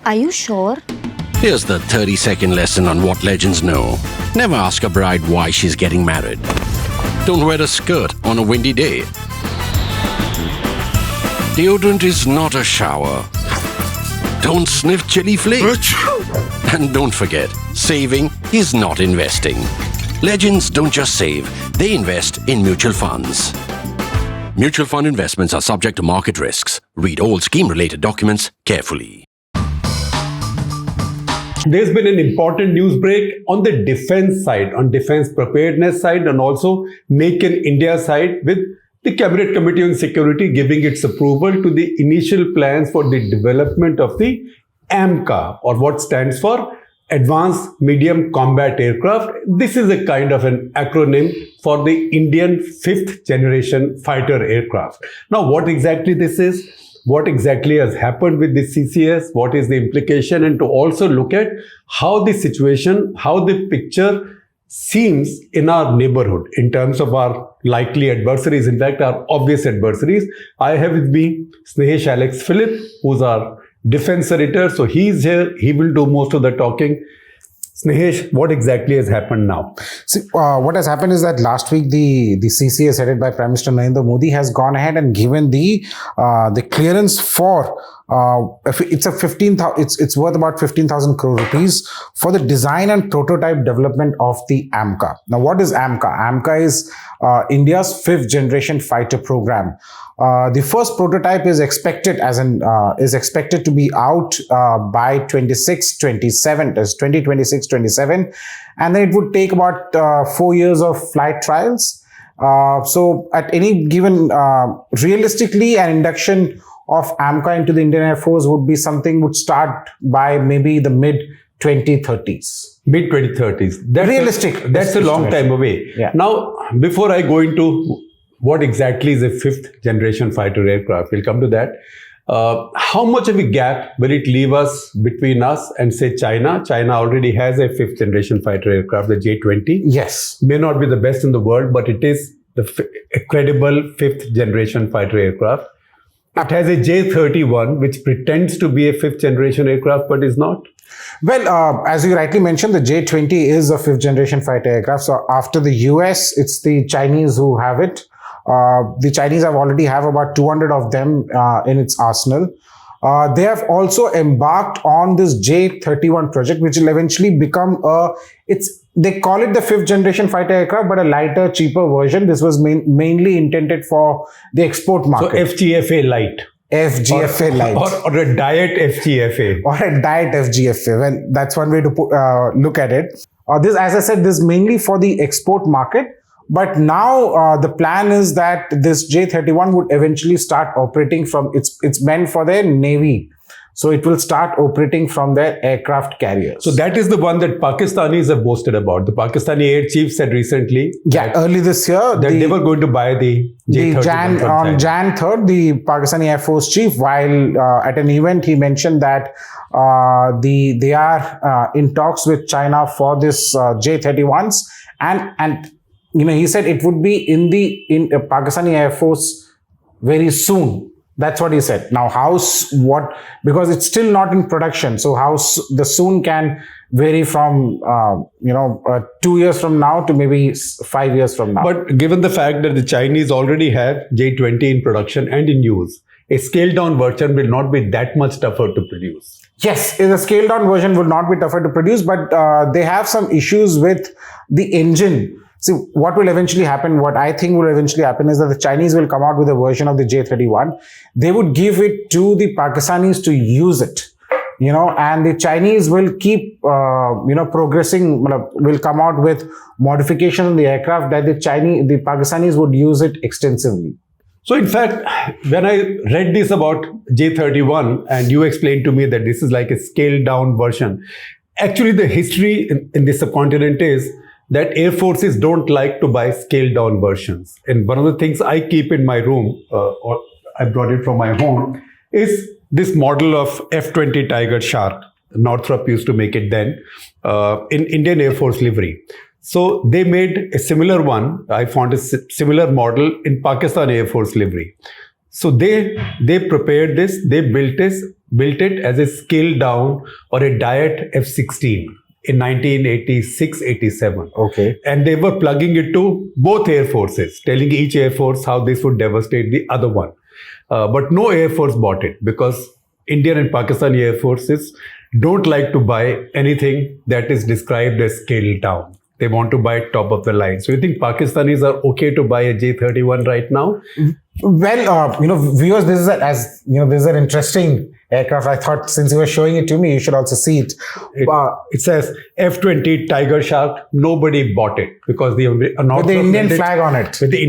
Are you sure? Here's the 30-second lesson on what legends know. Never ask a bride why she's getting married. Don't wear a skirt on a windy day. Deodorant is not a shower. Don't sniff chili flakes. And don't forget, saving is not investing. Legends don't just save, they invest in mutual funds. Mutual fund investments are subject to market risks. Read all scheme-related documents carefully. There's been an important news break on the defense side, on defense preparedness side, and also Make in India side, with the Cabinet Committee on Security giving its approval to the initial plans for the development of the AMCA, or what stands for Advanced Medium Combat Aircraft. This is a kind of an acronym for the Indian 5th generation fighter aircraft. Now, what exactly this is? What exactly has happened with the CCS, what is the implication, and to also look at how the situation, how the picture seems in our neighborhood in terms of our likely adversaries, in fact, our obvious adversaries. I have with me Snehesh Alex Philip, who's our defense editor. So he's here, he will do most of the talking. Snehesh, what exactly has happened now? See, what has happened is that last week the CCS headed by Prime Minister Narendra Modi has gone ahead and given the clearance for it's worth about 15,000 crore rupees for the design and prototype development of the AMCA. Now, what is AMCA? AMCA is India's 5th generation fighter program. The first prototype is expected to be out by 2026-27, and then it would take about 4 years of flight trials. So at any given, realistically, an induction of AMCA into the Indian Airforce would start by maybe the mid-2030s. Mid-2030s. That's a long time away. Yeah. Now, before I go into what exactly is a 5th generation fighter aircraft, we'll come to that. How much of a gap will it leave us between us and, say, China? China already has a 5th generation fighter aircraft, the J-20. Yes. May not be the best in the world, but it is a credible 5th generation fighter aircraft. It has a J-31, which pretends to be a 5th generation aircraft, but is not. Well, as you rightly mentioned, the J-20 is a 5th generation fighter aircraft. So after the US, it's the Chinese who have it. The Chinese already have about 200 of them in its arsenal. They have also embarked on this J-31 project, which will eventually become they call it the 5th generation fighter aircraft, but a lighter, cheaper version. This was mainly intended for the export market. So FGFA light. FGFA light. Or a diet FGFA. Or a diet FGFA. Well, that's one way to look at it. This, as I said, this is mainly for the export market. But now the plan is that this J-31 would eventually start operating from, it's meant for their Navy. So it will start operating from their aircraft carriers. So that is the one that Pakistanis have boasted about. The Pakistani air chief said recently, early this year, that they were going to buy the J-31 on Jan 3rd, the Pakistani Air Force chief, while at an event, he mentioned that they are in talks with China for this J-31s, and he said it would be in Pakistani Air Force very soon. That's what he said. Now, because it's still not in production. So how the soon can vary from, 2 years from now to maybe 5 years from now. But given the fact that the Chinese already have J-20 in production and in use, a scaled down version will not be that much tougher to produce. Yes, a scaled down version would not be tougher to produce, but they have some issues with the engine. See, what I think will eventually happen is that the Chinese will come out with a version of the J-31. They would give it to the Pakistanis to use it, and the Chinese will keep, progressing, will come out with modifications on the aircraft that the Pakistanis would use it extensively. So in fact, when I read this about J-31 and you explained to me that this is like a scaled down version, actually the history in the subcontinent is that air forces don't like to buy scaled down versions. And one of the things I keep in my room, or I brought it from my home, is this model of F-20 Tiger Shark. Northrop used to make it then in Indian Air Force livery. So they made a similar one. I found a similar model in Pakistan Air Force livery. So they prepared this, they built this, built it as a scaled down or a diet F-16 in 1986-87. Okay. And they were plugging it to both air forces, telling each air force how this would devastate the other one. But no air force bought it because Indian and Pakistani air forces don't like to buy anything that is described as scaled down. They want to buy top of the line. So you think Pakistanis are okay to buy a J-31 right now? Well, viewers, this is an interesting aircraft. I thought since you were showing it to me, you should also see it. It says F-20 Tiger Shark. Nobody bought it because with the Indian flag on it. With the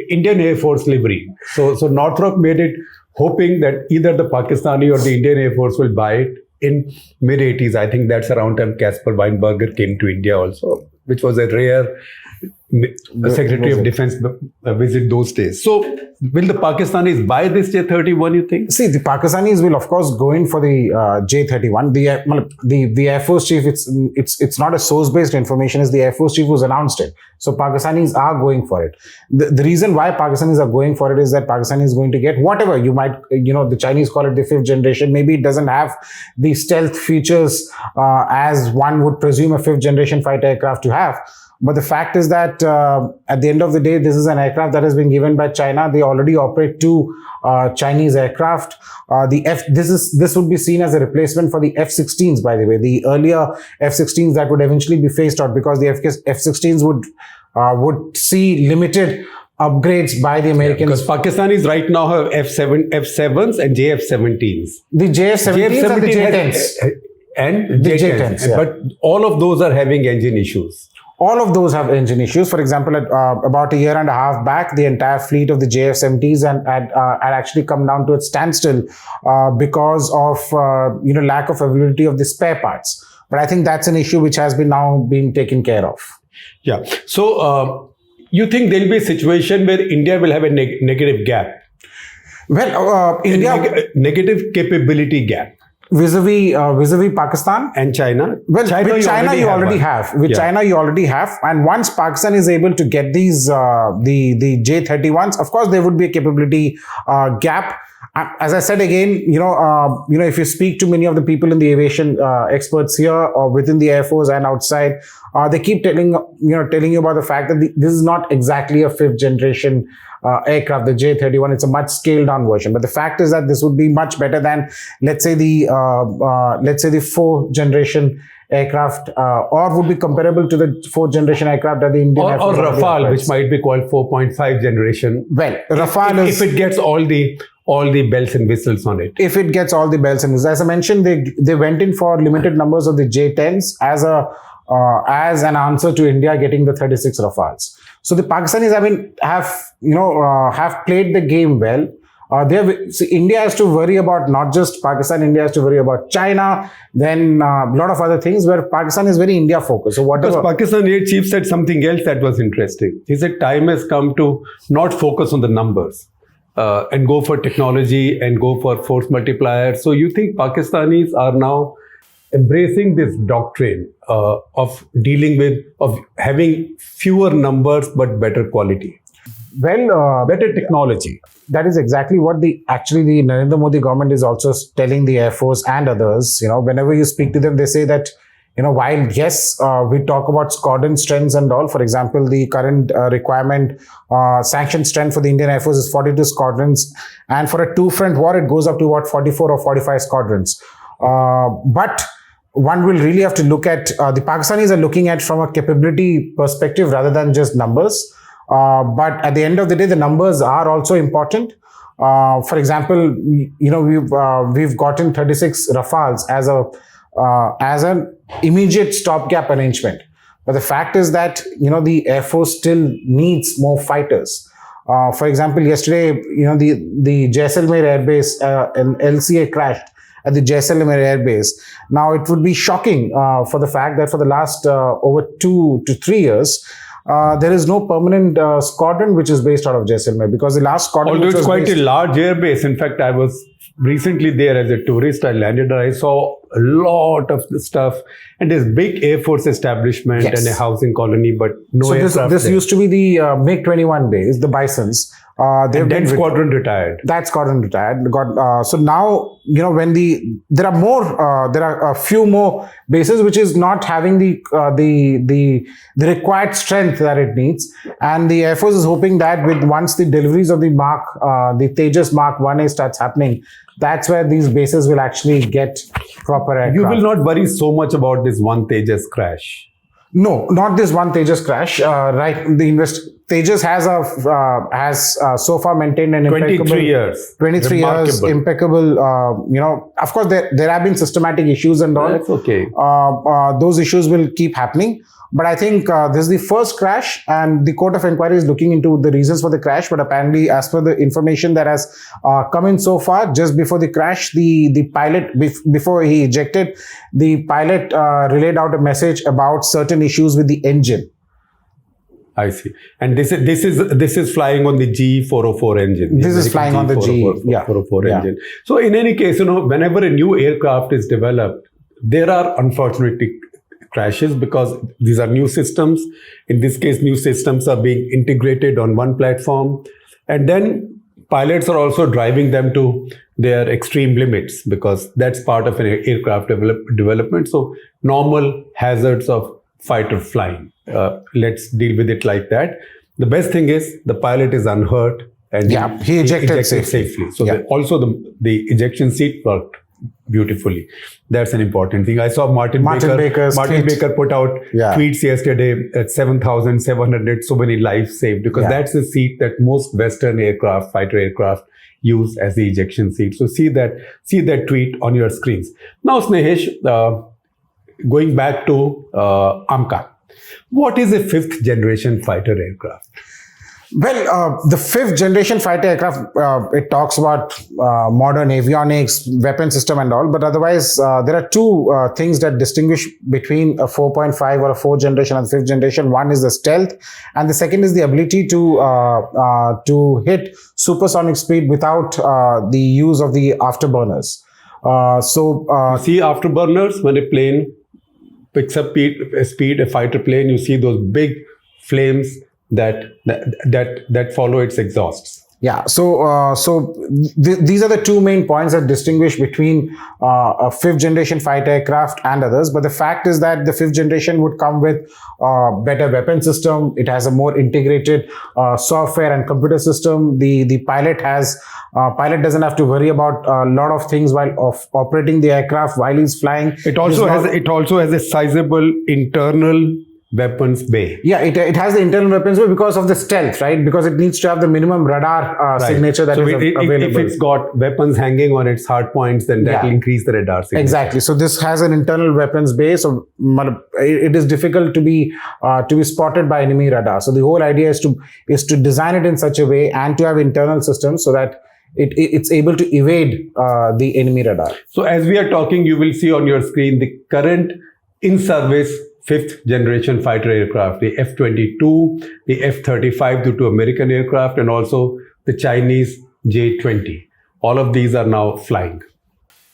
Indian Air Force livery. So Northrop made it hoping that either the Pakistani or the Indian Air Force will buy it in mid-80s. I think that's around time Caspar Weinberger came to India also, which was a rare Secretary of Defense visit those days. So will the Pakistanis buy this J-31, you think? See, the Pakistanis will of course go in for the J-31. The Air Force Chief, it's not a source-based information, it's the Air Force Chief who's announced it. So Pakistanis are going for it. The reason why Pakistanis are going for it is that Pakistan is going to get whatever you might, the Chinese call it the 5th generation. Maybe it doesn't have the stealth features as one would presume a 5th generation fighter aircraft to have. But the fact is that at the end of the day, this is an aircraft that has been given by China. They already operate two Chinese aircraft. This would be seen as a replacement for the F-16s, by the way. The earlier F-16s that would eventually be phased out because the F-16s would see limited upgrades by the Americans. Because Pakistanis right now have F-7s and JF-17s. The JF-17s and the J-10s. And the J-10s. Yeah. But all of those are having engine issues. All of those have engine issues. For example, about a year and a half back, the entire fleet of the JF-70s had actually come down to its standstill because of lack of availability of the spare parts. But I think that's an issue which has been now being taken care of. Yeah. So you think there'll be a situation where India will have a negative gap? Well, India negative capability gap. Vis-a-vis Pakistan and China. Well, with China you already have. With China you already have, and once Pakistan is able to get these the J-31s, of course there would be a capability gap. As I said again, if you speak to many of the people in the aviation experts here or within the Air Force and outside, they keep telling you about the fact that this is not exactly a 5th generation aircraft, the J-31. It's a much scaled down version. But the fact is that this would be much better than, let's say the 4th generation aircraft, or would be comparable to the 4th generation aircraft that the Indian Air Force or Rafale, which might be called 4.5 generation. Well, Rafale if it gets all the bells and whistles on it. If it gets all the bells and whistles, as I mentioned, they went in for limited numbers of the J-10s as an answer to India getting the 36 Rafales. So the Pakistanis, have played the game well. India has to worry about not just Pakistan. India has to worry about China, then a lot of other things where Pakistan is very India focused. So whatever. Because Pakistan Air Chief said something else that was interesting. He said time has come to not focus on the numbers and go for technology and go for force multipliers. So you think Pakistanis are now embracing this doctrine of having fewer numbers but better quality? Well, better technology. That is exactly what the Narendra Modi government is also telling the Air Force and others. Whenever you speak to them, they say that, while yes, we talk about squadron strengths and all. For example, the current requirement sanction strength for the Indian Air Force is 42 squadrons. And for a two-front war, it goes up to about 44 or 45 squadrons. But one will really have to look at, the Pakistanis are looking at from a capability perspective rather than just numbers. But at the end of the day, the numbers are also important. For example, we've gotten 36 Rafales as an immediate stopgap arrangement. But the fact is that the Air Force still needs more fighters. For example, yesterday, the Jaisalmer Air Base, an LCA crashed at the Jaisalmer Air Base. Now, it would be shocking for the fact that for the last over 2 to 3 years, there is no permanent squadron which is based out of Jaisalmer, because the last squadron... Although it's quite a large air base. In fact, I was recently there as a tourist. I landed and I saw a lot of the stuff, and there's big Air Force establishment and a housing colony, but no aircraft. This used to be the MiG-21 base, the Bisons. That squadron retired. That squadron retired. So now, there are a few more bases which is not having the required strength that it needs, and the Air Force is hoping that once the deliveries of the the Tejas Mark 1A starts happening, that's where these bases will actually get proper aircraft. You will not worry so much about this one Tejas crash. No, not this one Tejas crash. Right, Tejas has so far maintained an 23 years. 23 years, impeccable. Of course, there have been systematic issues and all. That's okay. Those issues will keep happening. But I think this is the first crash, and the Court of Inquiry is looking into the reasons for the crash. But apparently, as per the information that has come in so far, just before the crash, the pilot, before he ejected, the pilot relayed out a message about certain issues with the engine. I see. And this is flying on the GE 404 engine. This is flying on the GE 404 engine. So in any case, whenever a new aircraft is developed, there are unfortunately crashes because these are new systems. In this case, new systems are being integrated on one platform, and then pilots are also driving them to their extreme limits because that's part of an aircraft development. So normal hazards of fighter flying. Let's deal with it like that. The best thing is the pilot is unhurt and he ejected safely. So also the ejection seat worked beautifully. That's an important thing. I saw Martin Baker put out tweets yesterday at 7,700, so many lives saved, because that's the seat that most Western fighter aircraft use as the ejection seat. So see that tweet on your screens. Now, Snehesh, going back to AMCA, what is a 5th generation fighter aircraft? Well, the 5th generation fighter aircraft, it talks about modern avionics, weapon system and all, but otherwise there are two things that distinguish between a 4.5 or a 4th generation and 5th generation. One is the stealth, and the second is the ability to hit supersonic speed without the use of the afterburners. You see afterburners when a plane picks up speed, a fighter plane, you see those big flames that follow its exhausts. Yeah, so these are the two main points that distinguish between a 5th generation fighter aircraft and others. But the fact is that the 5th generation would come with better weapon system. It has a more integrated software and computer system. The pilot doesn't have to worry about a lot of things while operating the aircraft while he's flying. It also has a sizable internal weapons bay. Yeah, it has the internal weapons bay because of the stealth, right? Because it needs to have the minimum radar signature that is available. If it's got weapons hanging on its hard points, then that will increase the radar signature. Exactly. So this has an internal weapons bay, so it is difficult to be spotted by enemy radar. So the whole idea is to design it in such a way and to have internal systems so that it's able to evade the enemy radar. So as we are talking, you will see on your screen the current in-service 5th generation fighter aircraft, the F-22, the F-35, the two American aircraft, and also the Chinese J-20. All of these are now flying.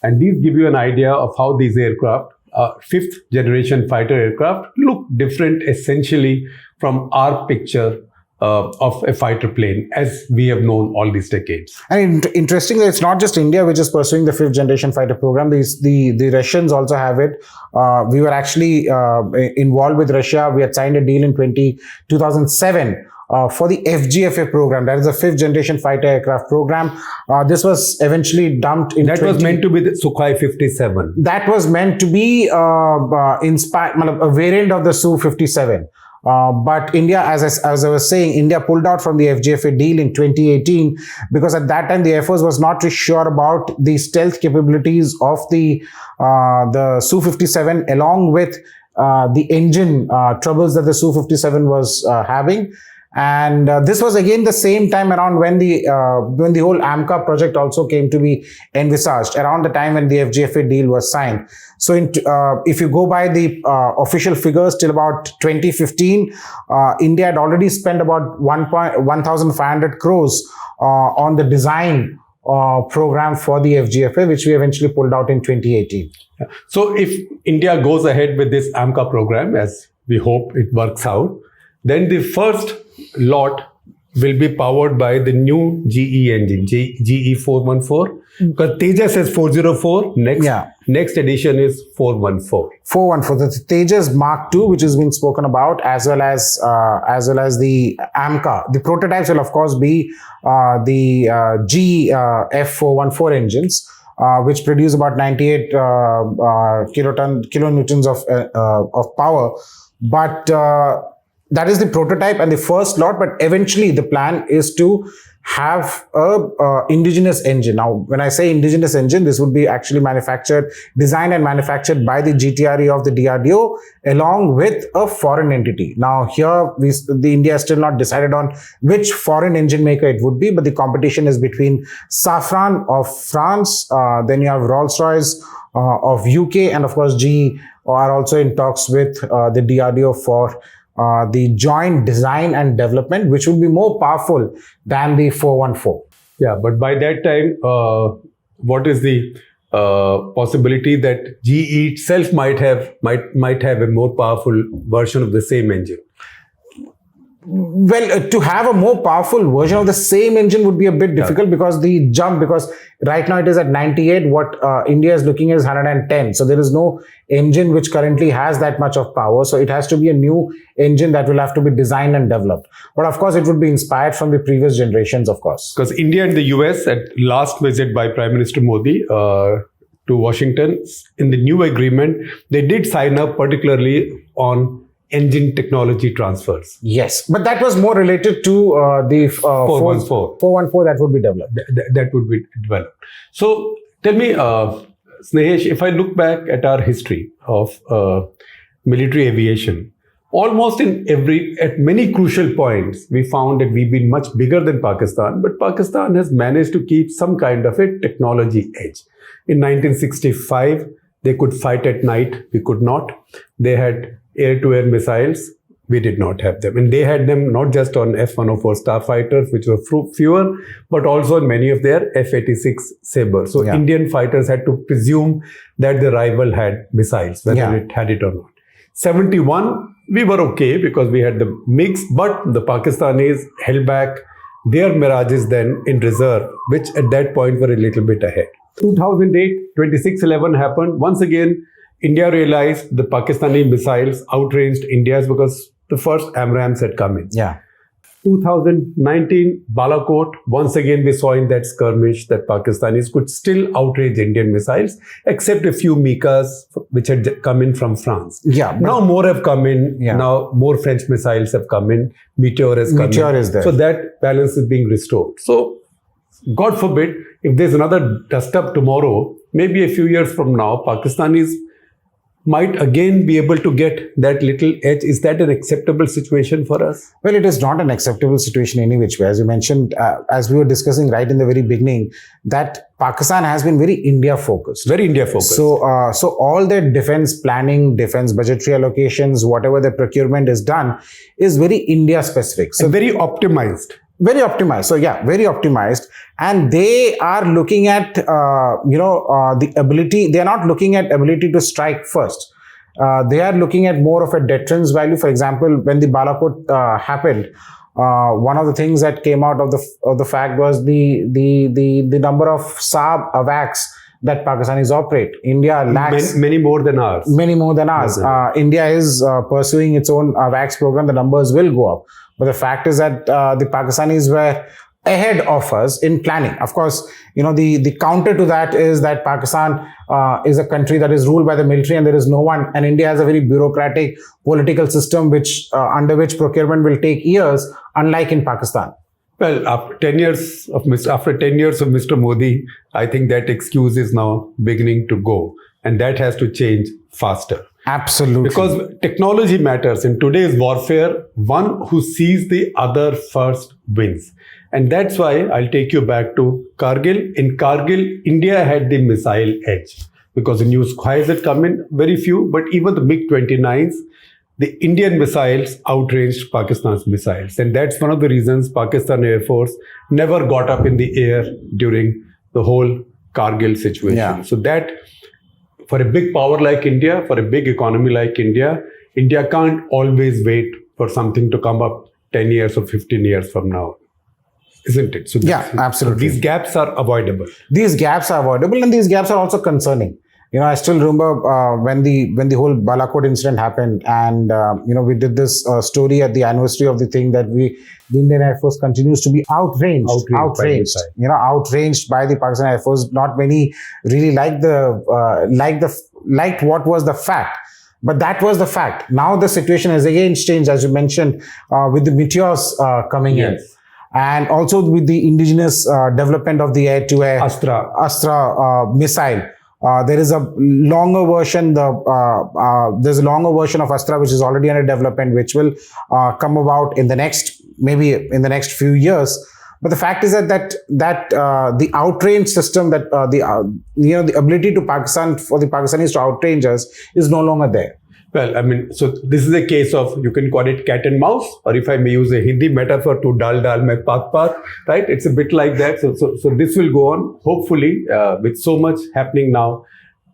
And these give you an idea of how these aircraft, 5th generation fighter aircraft, look different essentially from our picture of a fighter plane as we have known all these decades. And interestingly, it's not just India which is pursuing the 5th generation fighter program. The Russians also have it. We were actually involved with Russia. We had signed a deal in 2007 for the FGFA program. That is a 5th generation fighter aircraft program. This was eventually dumped in That was meant to be the Sukhoi 57. That was meant to be a variant of the Su-57. But India, as I was saying, India pulled out from the FGFA deal in 2018 because at that time the Air Force was not really sure about the stealth capabilities of the Su-57 along with the engine troubles that the Su-57 was having. And this was again the same time around when the whole AMCA project also came to be envisaged, around the time when the FGFA deal was signed. So if you go by the official figures till about 2015, India had already spent about 1,500 crores on the design program for the FGFA, which we eventually pulled out in 2018. So if India goes ahead with this AMCA program, as we hope it works out, then the first lot will be powered by the new GE engine, GE 414. Because Tejas has 404. Next edition is 414. 414. The Tejas Mark II, which has been spoken about, as well as the AMCA. The prototypes will of course be the GE F414 engines, which produce about 98 kilonewtons of power. But that is the prototype and the first lot. But eventually, the plan is to have a indigenous engine. Now, when I say indigenous engine, this would be actually designed and manufactured by the GTRE of the DRDO along with a foreign entity. Now, here the India has still not decided on which foreign engine maker it would be, but the competition is between Safran of France, then you have Rolls-Royce of UK, and of course GE are also in talks with the DRDO for the joint design and development, which would be more powerful than the 414. Yeah, but by that time, what is the possibility that GE itself might have a more powerful version of the same engine? Well, to have a more powerful version of the same engine would be a bit difficult because right now it is at 98. What India is looking at is 110. So there is no engine which currently has that much of power. So it has to be a new engine that will have to be designed and developed. But of course, it would be inspired from the previous generations, of course. Because India and the US at last visit by Prime Minister Modi to Washington, in the new agreement, they did sign up particularly on engine technology transfers. Yes, but that was more related to the 414 that would be developed. That would be developed. So tell me, Snehesh, if I look back at our history of military aviation, almost at many crucial points, we found that we've been much bigger than Pakistan, but Pakistan has managed to keep some kind of a technology edge. In 1965, they could fight at night. We could not. They had air-to-air missiles. We did not have them. And they had them not just on F-104 starfighters, which were fewer, but also on many of their F-86 Sabres. So Indian fighters had to presume that the rival had missiles, whether it had it or not. 71, we were okay because we had the MiGs, but the Pakistanis held back their Mirages then in reserve, which at that point were a little bit ahead. 2008, 26/11 happened. Once again, India realized the Pakistani missiles outranged India's because the first AMRAAMs had come in. 2019, Balakot, once again we saw in that skirmish that Pakistanis could still outrage Indian missiles, except a few Mikas which had come in from France. Now more have come in. Now more French missiles have come in. Meteor has come in. Meteor is there. So that balance is being restored. So God forbid, if there's another dust-up tomorrow, maybe a few years from now, Pakistanis might again be able to get that little edge. Is that an acceptable situation for us? Well, it is not an acceptable situation any which way. As you mentioned, as we were discussing right in the very beginning, that Pakistan has been very India-focused. Very India-focused. So all their defense planning, defense budgetary allocations, whatever the procurement is done, is very India-specific. So and very optimized. Very optimized. So very optimized. And they are looking at, the ability. They are not looking at ability to strike first. They are looking at more of a deterrence value. For example, when the Balakot happened, one of the things that came out of the fact was the number of Saab AWACS that Pakistanis operate. India lacks many more than ours. Many more than ours. India is pursuing its own AWACS program. The numbers will go up. But the fact is that the Pakistanis were ahead of us in planning. Of course, the counter to that is that Pakistan is a country that is ruled by the military and there is no one. And India has a very bureaucratic political system under which procurement will take years, unlike in Pakistan. Well, after 10 years of Mr. Modi, I think that excuse is now beginning to go. And that has to change faster. Absolutely. Because technology matters. In today's warfare, one who sees the other first wins. And that's why I'll take you back to Kargil. In Kargil, India had the missile edge because the new Squires had come in, very few, but even the MiG-29s, the Indian missiles outranged Pakistan's missiles. And that's one of the reasons Pakistan Air Force never got up in the air during the whole Kargil situation. Yeah. So that for a big power like India, for a big economy like India, India can't always wait for something to come up 10 years or 15 years from now. Isn't it? So Yeah, absolutely. So these gaps are avoidable. These gaps are avoidable, and these gaps are also concerning. I still remember when the whole Balakot incident happened, and we did this story at the anniversary of the thing that the Indian Air Force continues to be outranged by the Pakistan Air Force. Not many really liked what was the fact. But that was the fact. Now the situation has again changed, as you mentioned, with the meteors coming in. And also with the indigenous development of the air-to-air Astra missile. There is a longer version. There's a longer version of Astra which is already under development, which will come about in the next few years. But the fact is that the outrange system, that the ability for the Pakistanis to outrange us is no longer there. Well, I mean, so this is a case of, you can call it cat and mouse, or if I may use a Hindi metaphor, to dal mein paat, right? It's a bit like that. So this will go on, hopefully, with so much happening now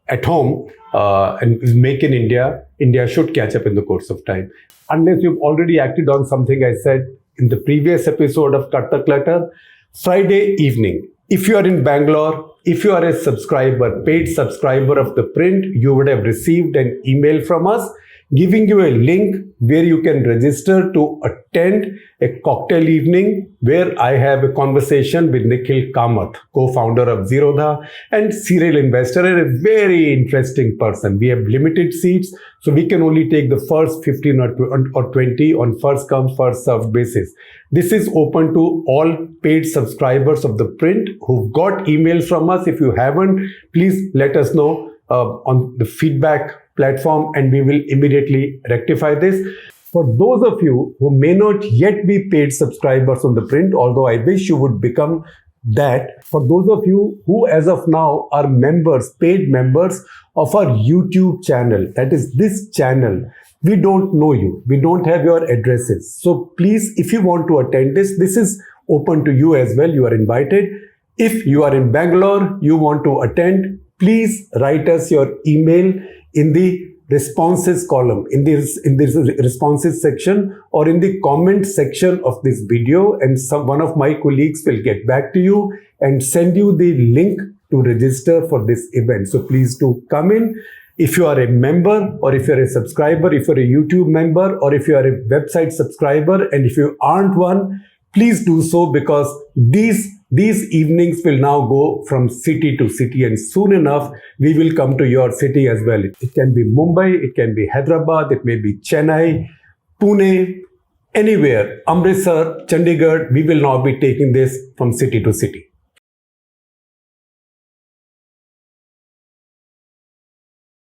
at home, and make in India should catch up in the course of time. Unless you've already acted on something I said in the previous episode of Clutter, Friday evening. If you are in Bangalore, if you are a subscriber, paid subscriber of ThePrint, you would have received an email from us giving you a link where you can register to attend a cocktail evening where I have a conversation with Nikhil Kamath, co-founder of Zerodha and serial investor, and a very interesting person. We have limited seats, so we can only take the first 15 or 20 on first come, first served basis. This is open to all paid subscribers of ThePrint who've got emails from us. If you haven't, please let us know on the feedback platform, and we will immediately rectify this. For those of you who may not yet be paid subscribers on ThePrint, although I wish you would become that, for those of you who as of now are members, paid members of our YouTube channel, that is this channel, we don't know you, we don't have your addresses. So please, if you want to attend this is open to you as well, you are invited. If you are in Bangalore, you want to attend, please write us your email in the responses column, in this responses section, or in the comment section of this video, and one of my colleagues will get back to you and send you the link to register for this event. So please do come in. If you are a member, or if you're a subscriber, if you're a YouTube member, or if you are a website subscriber, and if you aren't one, please do so, because these evenings will now go from city to city, and soon enough we will come to your city as well. It can be Mumbai, it can be Hyderabad, it may be Chennai, Pune, anywhere, Amritsar, Chandigarh. We will now be taking this from city to city.